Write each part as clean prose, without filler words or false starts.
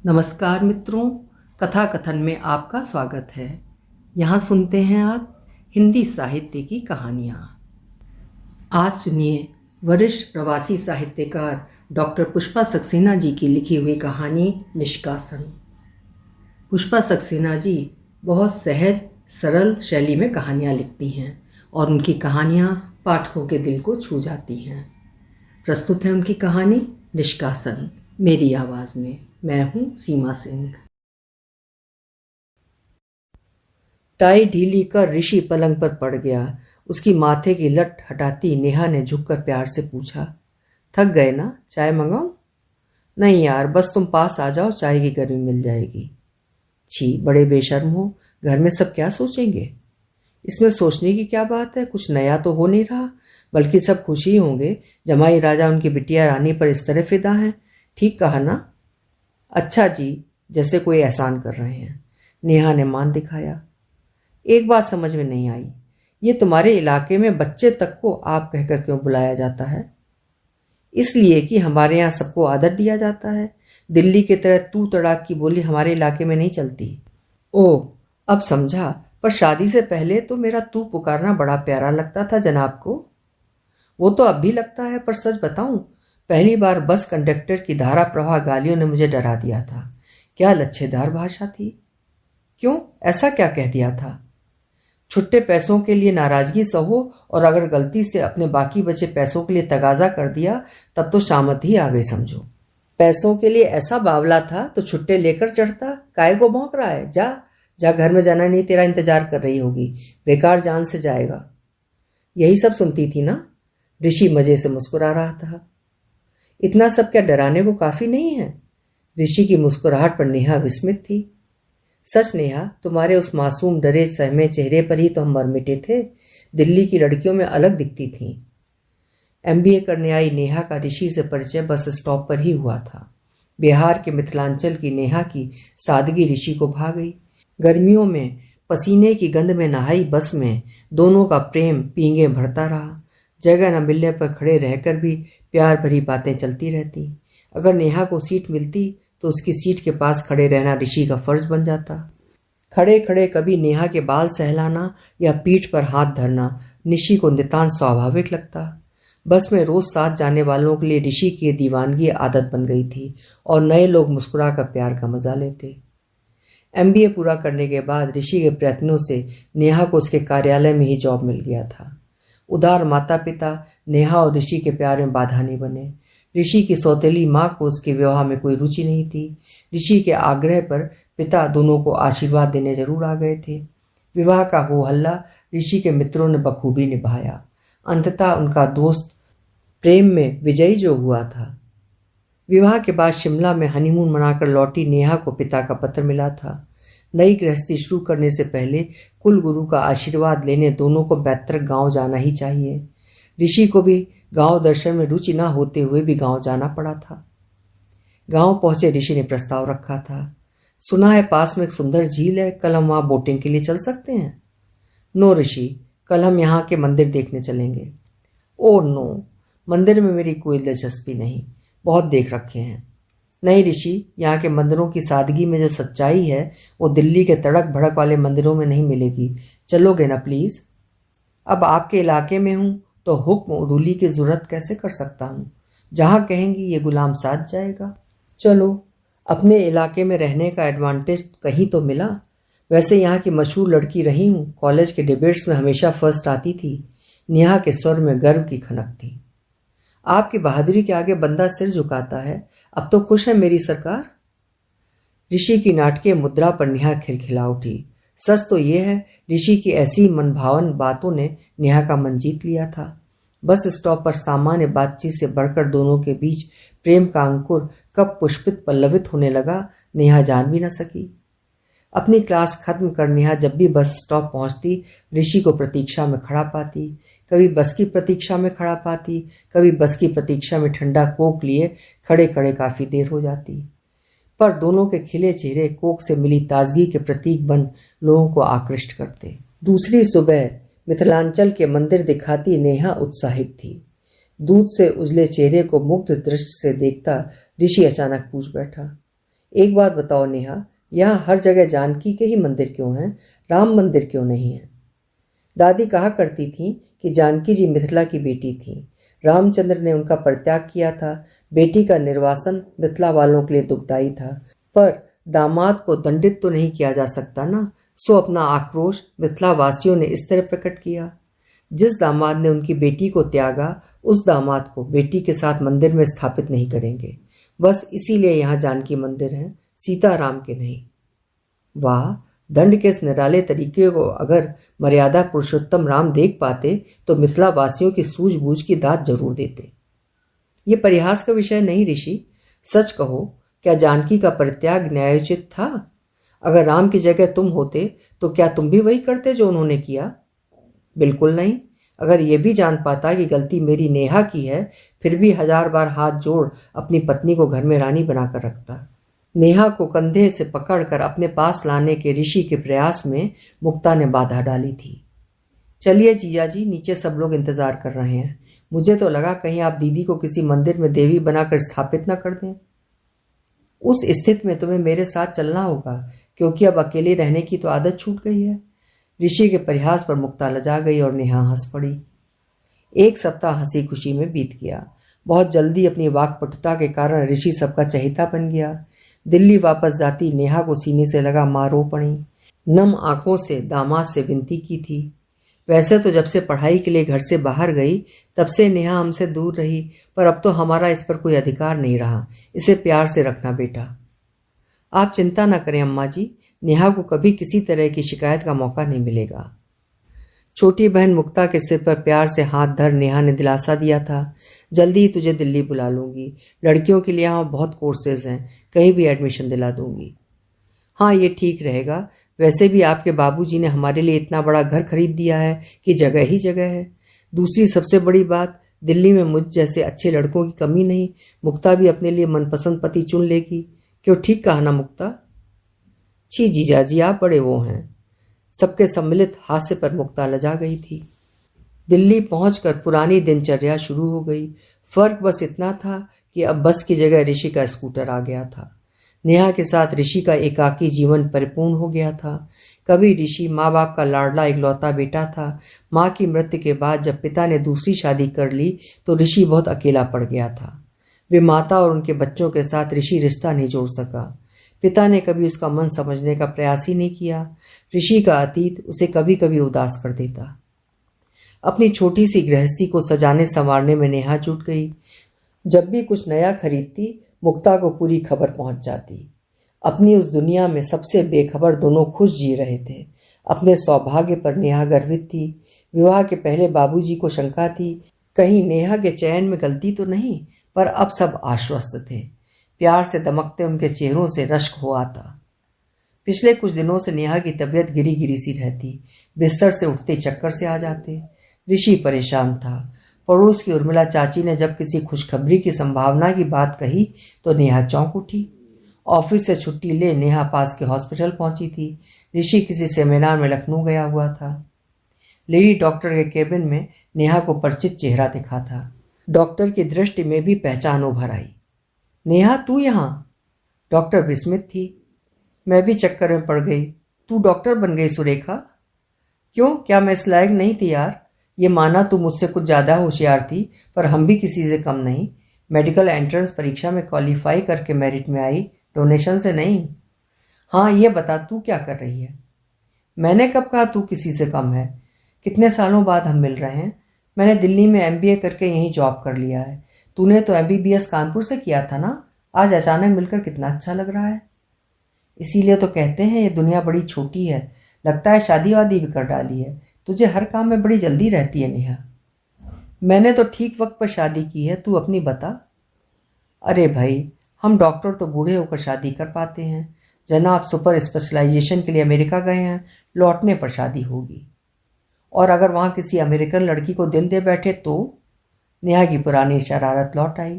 नमस्कार मित्रों, कथा कथन में आपका स्वागत है। यहाँ सुनते हैं आप हिंदी साहित्य की कहानियाँ। आज सुनिए वरिष्ठ प्रवासी साहित्यकार डॉक्टर पुष्पा सक्सेना जी की लिखी हुई कहानी निष्कासन। पुष्पा सक्सेना जी बहुत सहज सरल शैली में कहानियाँ लिखती हैं और उनकी कहानियाँ पाठकों के दिल को छू जाती हैं। प्रस्तुत है उनकी कहानी निष्कासन मेरी आवाज़ में। मैं हूँ सीमा सिंह। टाई ढीली कर ऋषि पलंग पर पड़ गया। उसकी माथे की लट हटाती नेहा ने झुककर प्यार से पूछा, थक गए ना, चाय मंगाऊं? नहीं यार, बस तुम पास आ जाओ, चाय की गर्मी मिल जाएगी। छी, बड़े बेशर्म हो, घर में सब क्या सोचेंगे? इसमें सोचने की क्या बात है, कुछ नया तो हो नहीं रहा, बल्कि सब खुशी ही होंगे। जमाई राजा उनकी बिटिया रानी पर इस तरह फिदा हैं। ठीक कहा ना? अच्छा जी, जैसे कोई एहसान कर रहे हैं। नेहा ने मान दिखाया। एक बात समझ में नहीं आई, ये तुम्हारे इलाके में बच्चे तक को आप कहकर क्यों बुलाया जाता है? इसलिए कि हमारे यहाँ सबको आदर दिया जाता है। दिल्ली की तरह तू तड़ाक की बोली हमारे इलाके में नहीं चलती। ओह, अब समझा। पर शादी से पहले तो मेरा तू पुकारना बड़ा प्यारा लगता था जनाब को। वो तो अब भी लगता है, पर सच बताऊं, पहली बार बस कंडक्टर की धारा प्रवाह गालियों ने मुझे डरा दिया था। क्या लच्छेदार भाषा थी। क्यों, ऐसा क्या कह दिया था? छुट्टे पैसों के लिए नाराजगी सहो, और अगर गलती से अपने बाकी बचे पैसों के लिए तगाजा कर दिया तब तो शामत ही आ गई समझो। पैसों के लिए ऐसा बावला था तो छुट्टे लेकर चढ़ता। काय को भौंक रहा है? जा जा, घर में जाना नहीं, तेरा इंतजार कर रही होगी, बेकार जान से जाएगा। यही सब सुनती थी ना? ऋषि मजे से मुस्कुरा रहा था। इतना सब क्या डराने को काफी नहीं है? ऋषि की मुस्कुराहट पर नेहा विस्मित थी। सच नेहा, तुम्हारे उस मासूम डरे सहमे चेहरे पर ही तो हम मर मिटे थे। दिल्ली की लड़कियों में अलग दिखती थीं। MBA करने आई नेहा का ऋषि से परिचय बस स्टॉप पर ही हुआ था। बिहार के मिथिलांचल की नेहा की सादगी ऋषि को भा गई। गर्मियों में पसीने की गंध में नहाई बस में दोनों का प्रेम पींगे भरता रहा। जगह न मिलने पर खड़े रहकर भी प्यार भरी बातें चलती रहती। अगर नेहा को सीट मिलती तो उसकी सीट के पास खड़े रहना ऋषि का फर्ज बन जाता। खड़े खड़े कभी नेहा के बाल सहलाना या पीठ पर हाथ धरना ऋषि को नितांत स्वाभाविक लगता। बस में रोज साथ जाने वालों के लिए ऋषि की दीवानगी आदत बन गई थी और नए लोग मुस्कुरा कर प्यार का मजा लेते। MBA पूरा करने के बाद ऋषि के प्रयत्नों से नेहा को उसके कार्यालय में ही जॉब मिल गया था। उदार माता पिता नेहा और ऋषि के प्यार में बाधा नहीं बने। ऋषि की सौतेली माँ को उसके विवाह में कोई रुचि नहीं थी। ऋषि के आग्रह पर पिता दोनों को आशीर्वाद देने जरूर आ गए थे। विवाह का हो हल्ला ऋषि के मित्रों ने बखूबी निभाया। अंततः उनका दोस्त प्रेम में विजयी जो हुआ था। विवाह के बाद शिमला में हनीमून मनाकर लौटी नेहा को पिता का पत्र मिला था। नई गृहस्थी शुरू करने से पहले कुल गुरु का आशीर्वाद लेने दोनों को बैतरक गांव जाना ही चाहिए। ऋषि को भी गांव दर्शन में रुचि न होते हुए भी गांव जाना पड़ा था। गांव पहुंचे ऋषि ने प्रस्ताव रखा था। सुना है पास में एक सुंदर झील है, कल हम वहां बोटिंग के लिए चल सकते हैं। नो ऋषि, कल हम यहाँ के मंदिर देखने चलेंगे। ओ नो, मंदिर में मेरी कोई दिलचस्पी नहीं, बहुत देख रखे हैं। नहीं ऋषि, यहाँ के मंदिरों की सादगी में जो सच्चाई है वो दिल्ली के तड़क भड़क वाले मंदिरों में नहीं मिलेगी। चलोगे ना प्लीज? अब आपके इलाके में हूँ तो हुक्म उदूली की जरूरत कैसे कर सकता हूँ? जहाँ कहेंगी ये गुलाम साथ जाएगा। चलो, अपने इलाके में रहने का एडवांटेज कहीं तो मिला। वैसे यहाँ की मशहूर लड़की रही हूँ, कॉलेज के डिबेट्स में हमेशा फर्स्ट आती थी। नेहा के स्वर में गर्व की खनक थी। आपकी बहादुरी के आगे बंदा सिर झुकाता है। अब तो खुश है मेरी सरकार। ऋषि की नाटकीय मुद्रा पर नेहा खिलखिला उठी। सच तो यह है, ऋषि की ऐसी मनभावन बातों ने नेहा का मन जीत लिया था। बस स्टॉप पर सामान्य बातचीत से बढ़कर दोनों के बीच प्रेम का अंकुर कब पुष्पित पल्लवित होने लगा, नेहा जान भी न सकी। अपनी क्लास खत्म कर नेहा जब भी बस स्टॉप पहुंचती ऋषि को प्रतीक्षा में खड़ा पाती। कभी बस की प्रतीक्षा में खड़ा पाती, कभी बस की प्रतीक्षा में ठंडा कोक लिए खड़े खड़े काफी देर हो जाती। पर दोनों के खिले चेहरे कोक से मिली ताजगी के प्रतीक बन लोगों को आकृष्ट करते। दूसरी सुबह मिथिलांचल के मंदिर दिखाती नेहा उत्साहित थी। दूध से उजले चेहरे को मुग्ध दृष्टि से देखता ऋषि अचानक पूछ बैठा, एक बात बताओ नेहा, यहाँ हर जगह जानकी के ही मंदिर क्यों हैं, राम मंदिर क्यों नहीं है? दादी कहा करती थी कि जानकी जी मिथिला की बेटी थी, रामचंद्र ने उनका परित्याग किया था, बेटी का निर्वासन मिथिला वालों के लिए दुखदायी था, पर दामाद को दंडित तो नहीं किया जा सकता ना, सो अपना आक्रोश मिथिला वासियों ने इस तरह प्रकट किया। जिस दामाद ने उनकी बेटी को त्यागा, उस दामाद को बेटी के साथ मंदिर में स्थापित नहीं करेंगे। बस इसीलिए यहाँ जानकी मंदिर है, सीताराम के नहीं। वाह, दंड के इस निराले तरीके को अगर मर्यादा पुरुषोत्तम राम देख पाते तो मिथिला वासियों की सूझबूझ की दाद जरूर देते। ये परिहास का विषय नहीं ऋषि, सच कहो, क्या जानकी का परित्याग न्यायोचित था? अगर राम की जगह तुम होते तो क्या तुम भी वही करते जो उन्होंने किया? बिल्कुल नहीं। अगर ये भी जान पाता कि गलती मेरी नेहा की है, फिर भी 1000 बार हाथ जोड़ अपनी पत्नी को घर में रानी बनाकर रखता। नेहा को कंधे से पकड़कर अपने पास लाने के ऋषि के प्रयास में मुक्ता ने बाधा डाली थी। चलिए जीजा जी, नीचे सब लोग इंतजार कर रहे हैं। मुझे तो लगा कहीं आप दीदी को किसी मंदिर में देवी बनाकर स्थापित न कर दें। उस स्थिति में तुम्हें मेरे साथ चलना होगा, क्योंकि अब अकेले रहने की तो आदत छूट गई है। ऋषि के परिहास पर मुक्ता लजा गई और नेहा हंस पड़ी। एक सप्ताह हंसी खुशी में बीत गया। बहुत जल्दी अपनी वाक्पटुता के कारण ऋषि सबका चहेता बन गया। दिल्ली वापस जाती नेहा को सीने से लगा मां रो पड़ी। नम आंखों से दामाद से विनती की थी। वैसे तो जब से पढ़ाई के लिए घर से बाहर गई तब से नेहा हमसे दूर रही, पर अब तो हमारा इस पर कोई अधिकार नहीं रहा। इसे प्यार से रखना बेटा। आप चिंता न करें अम्मा जी, नेहा को कभी किसी तरह की शिकायत का मौका नहीं मिलेगा। छोटी बहन मुक्ता के सिर पर प्यार से हाथ धर नेहा ने दिलासा दिया था, जल्दी ही तुझे दिल्ली बुला लूंगी। लड़कियों के लिए यहाँ बहुत कोर्सेज हैं, कहीं भी एडमिशन दिला दूंगी। हाँ, ये ठीक रहेगा। वैसे भी आपके बाबूजी ने हमारे लिए इतना बड़ा घर खरीद दिया है कि जगह ही जगह है। दूसरी सबसे बड़ी बात, दिल्ली में मुझ जैसे अच्छे लड़कों की कमी नहीं। मुक्ता भी अपने लिए मनपसंद पति चुन लेगी। क्यों, ठीक कहा ना मुक्ता? छी जीजाजी, आप बड़े वो हैं। सबके सम्मिलित हास्य पर मुक्ता लजा गई थी। दिल्ली पहुंचकर पुरानी दिनचर्या शुरू हो गई। फर्क बस इतना था कि अब बस की जगह ऋषि का स्कूटर आ गया था। नेहा के साथ ऋषि का एकाकी जीवन परिपूर्ण हो गया था। कभी ऋषि माँ बाप का लाडला इकलौता बेटा था। माँ की मृत्यु के बाद जब पिता ने दूसरी शादी कर ली तो ऋषि बहुत अकेला पड़ गया था। वे माता और उनके बच्चों के साथ ऋषि रिश्ता नहीं जोड़ सका। पिता ने कभी उसका मन समझने का प्रयास ही नहीं किया। ऋषि का अतीत उसे कभी कभी उदास कर देता। अपनी छोटी सी गृहस्थी को सजाने संवारने में नेहा जुट गई। जब भी कुछ नया खरीदती, मुक्ता को पूरी खबर पहुंच जाती। अपनी उस दुनिया में सबसे बेखबर दोनों खुश जी रहे थे। अपने सौभाग्य पर नेहा गर्वित थी। विवाह के पहले बाबूजी को शंका थी, कहीं नेहा के चयन में गलती तो नहीं, पर अब सब आश्वस्त थे। प्यार से दमकते उनके चेहरों से रश्क हो आता। पिछले कुछ दिनों से नेहा की तबीयत गिरी गिरी सी रहती। बिस्तर से उठते चक्कर से आ जाते। ऋषि परेशान था। पड़ोस की उर्मिला चाची ने जब किसी खुशखबरी की संभावना की बात कही तो नेहा चौंक उठी। ऑफिस से छुट्टी ले नेहा पास के हॉस्पिटल पहुंची थी। ऋषि किसी सेमिनार में लखनऊ गया हुआ था। लेडी डॉक्टर के केबिन में नेहा को परिचित चेहरा दिखा था। डॉक्टर की दृष्टि में भी पहचान उभर आई। नेहा, तू यहाँ? डॉक्टर विस्मित थी। मैं भी चक्कर में पड़ गई। तू डॉक्टर बन गई सुरेखा? क्यों, क्या मैं इस लायक नहीं थी यार? ये माना तू मुझसे कुछ ज़्यादा होशियार थी, पर हम भी किसी से कम नहीं। मेडिकल एंट्रेंस परीक्षा में क्वालिफाई करके मेरिट में आई, डोनेशन से नहीं। हाँ, ये बता तू क्या कर रही है? मैंने कब कहा तू किसी से कम है? कितने सालों बाद हम मिल रहे हैं। मैंने दिल्ली में MBA करके यहीं जॉब कर लिया है। तूने तो MBBS कानपुर से किया था ना। आज अचानक मिलकर कितना अच्छा लग रहा है। इसीलिए तो कहते हैं ये दुनिया बड़ी छोटी है। लगता है शादी वादी भी कर डाली है। तुझे हर काम में बड़ी जल्दी रहती है नेहा। मैंने तो ठीक वक्त पर शादी की है, तू अपनी बता। अरे भाई, हम डॉक्टर तो बूढ़े होकर शादी कर पाते हैं। जनाब सुपर स्पेशलाइजेशन के लिए अमेरिका गए हैं, लौटने पर शादी होगी। और अगर वहाँ किसी अमेरिकन लड़की को दिल दे बैठे तो? नेहा की पुरानी शरारत लौट आई।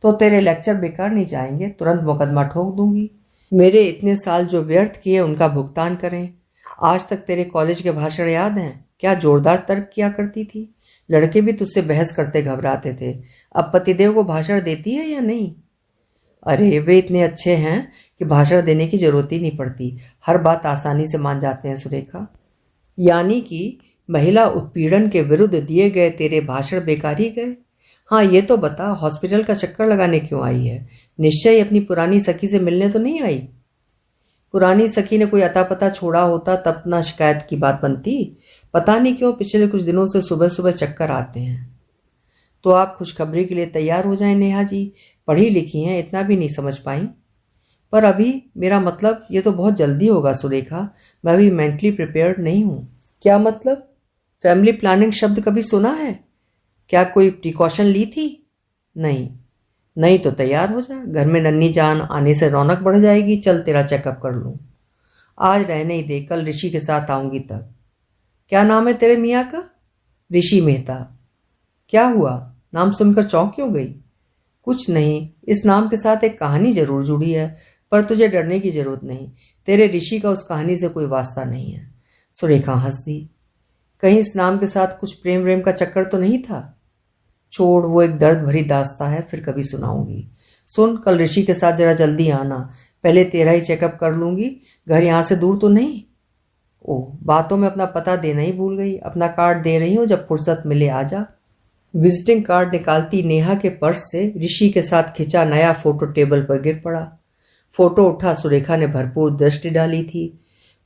तो तेरे लेक्चर बेकार नहीं जाएंगे, तुरंत मुकदमा ठोक दूंगी। मेरे इतने साल जो व्यर्थ किए उनका भुगतान करें। आज तक तेरे कॉलेज के भाषण याद हैं? क्या जोरदार तर्क किया करती थी। लड़के भी तुझसे बहस करते घबराते थे। अब पतिदेव को भाषण देती है या नहीं? अरे वे इतने अच्छे हैं कि भाषण देने की जरूरत ही नहीं पड़ती, हर बात आसानी से मान जाते हैं सुरेखा। यानी कि महिला उत्पीड़न के विरुद्ध दिए गए तेरे भाषण बेकार ही गए। हाँ ये तो बता, हॉस्पिटल का चक्कर लगाने क्यों आई है? निश्चय अपनी पुरानी सखी से मिलने तो नहीं आई? पुरानी सखी ने कोई अता पता छोड़ा होता तब ना शिकायत की बात बनती। पता नहीं क्यों पिछले कुछ दिनों से सुबह सुबह चक्कर आते हैं। तो आप खुशखबरी के लिए तैयार हो जाएं नेहा जी, पढ़ी लिखी हैं, इतना भी नहीं समझ पाई। पर अभी मेरा मतलब ये तो बहुत जल्दी होगा सुरेखा, मैं अभी मेंटली प्रिपेयर्ड नहीं हूँ। क्या मतलब? फैमिली प्लानिंग शब्द कभी सुना है? क्या कोई प्रिकॉशन ली थी? नहीं। नहीं तो तैयार हो जा, घर में नन्ही जान आने से रौनक बढ़ जाएगी। चल तेरा चेकअप कर लूँ। आज रहने ही दे, कल ऋषि के साथ आऊंगी तब। क्या नाम है तेरे मियाँ का? ऋषि मेहता। क्या हुआ, नाम सुनकर चौंक क्यों गई? कुछ नहीं, इस नाम के साथ एक कहानी जरूर जुड़ी है, पर तुझे डरने की जरूरत नहीं। तेरे ऋषि का उस कहानी से कोई वास्ता नहीं है। सुरेखा हंस दी। कहीं इस नाम के साथ कुछ प्रेम व्रेम का चक्कर तो नहीं था? छोड़, वो एक दर्द भरी दास्ता है, फिर कभी सुनाऊंगी। सुन, कल ऋषि के साथ जरा जल्दी आना, पहले तेरा ही चेकअप कर लूंगी। घर यहाँ से दूर तो नहीं? ओह, बातों में अपना पता देना ही भूल गई। अपना कार्ड दे रही हूँ, जब फुर्सत मिले आ जा। विजिटिंग कार्ड निकालती नेहा के पर्स से ऋषि के साथ खिंचा नया फोटो टेबल पर गिर पड़ा। फोटो उठा, सुरेखा ने भरपूर दृष्टि डाली थी।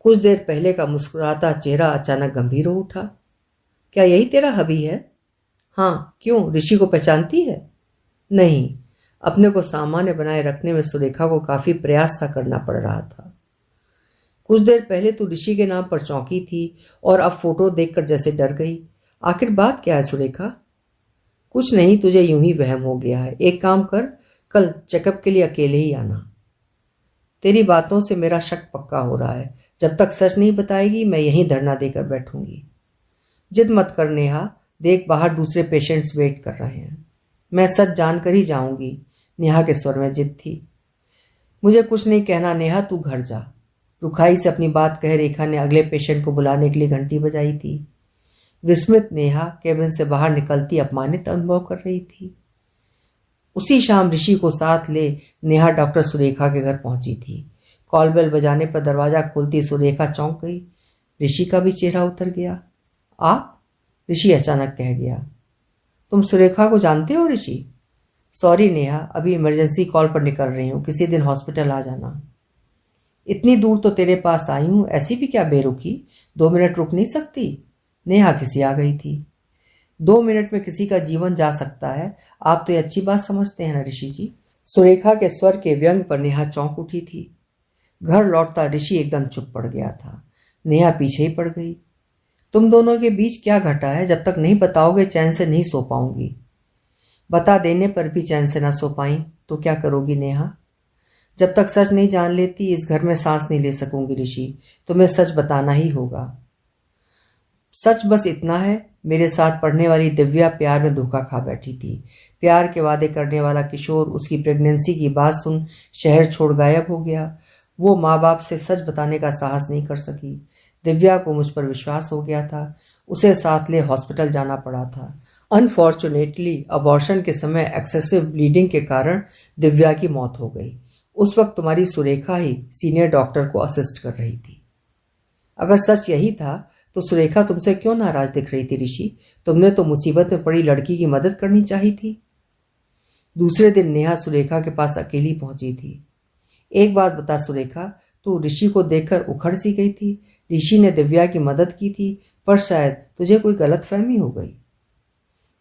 कुछ देर पहले का मुस्कुराता चेहरा अचानक गंभीर हो उठा। क्या यही तेरा हबी है? हाँ, क्यों, ऋषि को पहचानती है? नहीं। अपने को सामान्य बनाए रखने में सुरेखा को काफी प्रयास सा करना पड़ रहा था। कुछ देर पहले तू ऋषि के नाम पर चौंकी थी और अब फोटो देखकर जैसे डर गई। आखिर बात क्या है सुरेखा? कुछ नहीं, तुझे यूं ही वहम हो गया है। एक काम कर, कल चेकअप के लिए अकेले ही आना। तेरी बातों से मेरा शक पक्का हो रहा है। जब तक सच नहीं बताएगी मैं यहीं धरना देकर बैठूंगी। जिद मत कर नेहा, देख बाहर दूसरे पेशेंट्स वेट कर रहे हैं। मैं सच जानकर ही जाऊंगी। नेहा के स्वर में जिद थी। मुझे कुछ नहीं कहना नेहा, तू घर जा। रुखाई से अपनी बात कह रेखा ने अगले पेशेंट को बुलाने के लिए घंटी बजाई थी। विस्मित नेहा केबिन से बाहर निकलती अपमानित अनुभव कर रही थी। उसी शाम ऋषि को साथ ले नेहा डॉक्टर सुरेखा के घर पहुंची थी। कॉल बेल बजाने पर दरवाजा खोलती सुरेखा चौंक गई। ऋषि का भी चेहरा उतर गया। आप? ऋषि अचानक कह गया। तुम सुरेखा को जानते हो ऋषि? सॉरी नेहा, अभी इमरजेंसी कॉल पर निकल रही हूँ, किसी दिन हॉस्पिटल आ जाना। इतनी दूर तो तेरे पास आई हूँ, ऐसी भी क्या बेरुखी? 2 मिनट रुक नहीं सकती? नेहा खिसिया गई थी। 2 मिनट में किसी का जीवन जा सकता है, आप तो ये अच्छी बात समझते हैं ना ऋषि जी? सुरेखा के स्वर के व्यंग पर नेहा चौंक उठी थी। घर लौटता ऋषि एकदम चुप पड़ गया था। नेहा पीछे ही पड़ गई। तुम दोनों के बीच क्या घटा है? जब तक नहीं बताओगे चैन से नहीं सो पाऊंगी। बता देने पर भी चैन से ना सो पाई तो क्या करोगी नेहा? जब तक सच नहीं जान लेती इस घर में सांस नहीं ले सकूंगी ऋषि। तुम्हें सच बताना ही होगा। सच बस इतना है, मेरे साथ पढ़ने वाली दिव्या प्यार में धोखा खा बैठी थी। प्यार के वादे करने वाला किशोर उसकी प्रेगनेंसी की बात सुन शहर छोड़ गायब हो गया। वो माँ बाप से सच बताने का साहस नहीं कर सकी। दिव्या को मुझ पर विश्वास हो गया था। उसे साथ ले हॉस्पिटल जाना पड़ा था। अनफॉर्चुनेटली अबॉर्शन के समय एक्सेसिव ब्लीडिंग के कारण दिव्या की मौत हो गई। उस वक्त तुम्हारी सुरेखा ही सीनियर डॉक्टर को असिस्ट कर रही थी। अगर सच यही था तो सुरेखा तुमसे क्यों नाराज दिख रही थी ऋषि? तुमने तो मुसीबत में पड़ी लड़की की मदद करनी चाहिए थी। दूसरे दिन नेहा सुरेखा के पास अकेली पहुंची थी। एक बात बता सुरेखा, तू ऋषि को देखकर उखड़ सी गई थी। ऋषि ने दिव्या की मदद की थी, पर शायद तुझे कोई गलतफहमी हो गई।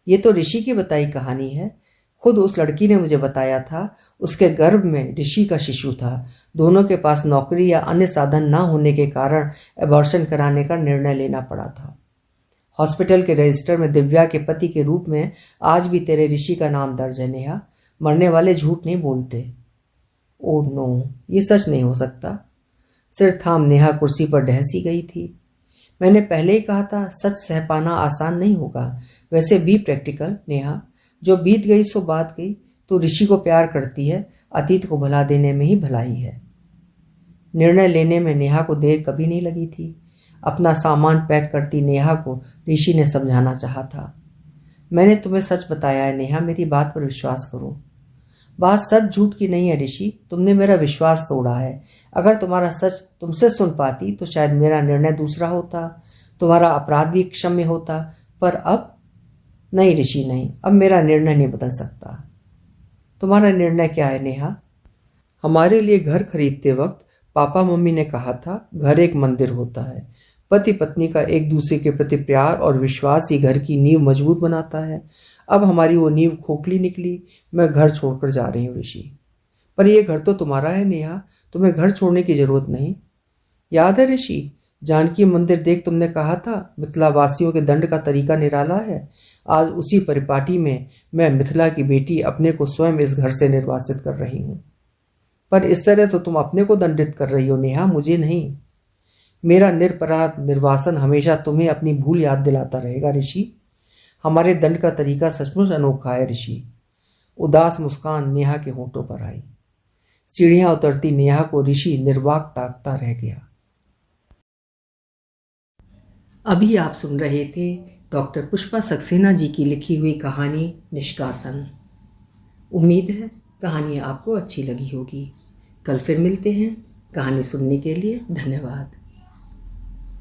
ये तो ऋषि की बताई कहानी है। खुद उस लड़की ने मुझे बताया था। उसके गर्भ में ऋषि का शिशु था। दोनों के पास नौकरी या अन्य साधन न होने के कारण एबॉर्शन कराने का निर्णय लेना पड़ा था। हॉस्पिटल के रजिस्टर में दिव्या के पति के रूप में आज भी तेरे ऋषि का नाम दर्ज है नेहा। मरने वाले झूठ नहीं बोलते। ओह नो, ये सच नहीं हो सकता। सिर थाम नेहा कुर्सी पर ढहसी गई थी। मैंने पहले ही कहा था, सच सह पाना आसान नहीं होगा। वैसे बी प्रैक्टिकल नेहा, जो बीत गई सो बात गई। तू ऋषि को प्यार करती है, अतीत को भुला देने में ही भलाई है। निर्णय लेने में नेहा को देर कभी नहीं लगी थी। अपना सामान पैक करती नेहा को ऋषि ने समझाना चाहा था। मैंने तुम्हें सच बताया है नेहा, मेरी बात पर विश्वास करो। बात सच झूठ की नहीं है ऋषि, तुमने मेरा विश्वास तोड़ा है। अगर तुम्हारा सच तुमसे सुन पाती तो शायद मेरा निर्णय दूसरा होता, तुम्हारा अपराध भी क्षम्य होता। पर अब नहीं ऋषि, नहीं, अब मेरा निर्णय नहीं बदल सकता। तुम्हारा निर्णय क्या है नेहा? हमारे लिए घर खरीदते वक्त पापा मम्मी ने कहा था, घर एक मंदिर होता है। पति पत्नी का एक दूसरे के प्रति प्यार और विश्वास ही घर की नींव मजबूत बनाता है। अब हमारी वो नींव खोखली निकली। मैं घर छोड़कर जा रही हूँ ऋषि। पर यह घर तो तुम्हारा है नेहा, तुम्हें घर छोड़ने की जरूरत नहीं। याद है ऋषि, जानकी मंदिर देख तुमने कहा था मिथिला वासियों के दंड का तरीका निराला है। आज उसी परिपाटी में मैं मिथिला की बेटी अपने को स्वयं इस घर से निर्वासित कर रही हूँ। पर इस तरह तो तुम अपने को दंडित कर रही हो नेहा, मुझे नहीं। मेरा निरपराध निर्वासन हमेशा तुम्हें अपनी भूल याद दिलाता रहेगा ऋषि। हमारे दंड का तरीका सचमुच अनोखा है ऋषि। उदास मुस्कान नेहा के होंठों पर आई। सीढ़ियां उतरती नेहा को ऋषि निर्वाक ताकता रह गया। अभी आप सुन रहे थे डॉक्टर पुष्पा सक्सेना जी की लिखी हुई कहानी निष्कासन। उम्मीद है कहानी आपको अच्छी लगी होगी। कल फिर मिलते हैं। कहानी सुनने के लिए धन्यवाद।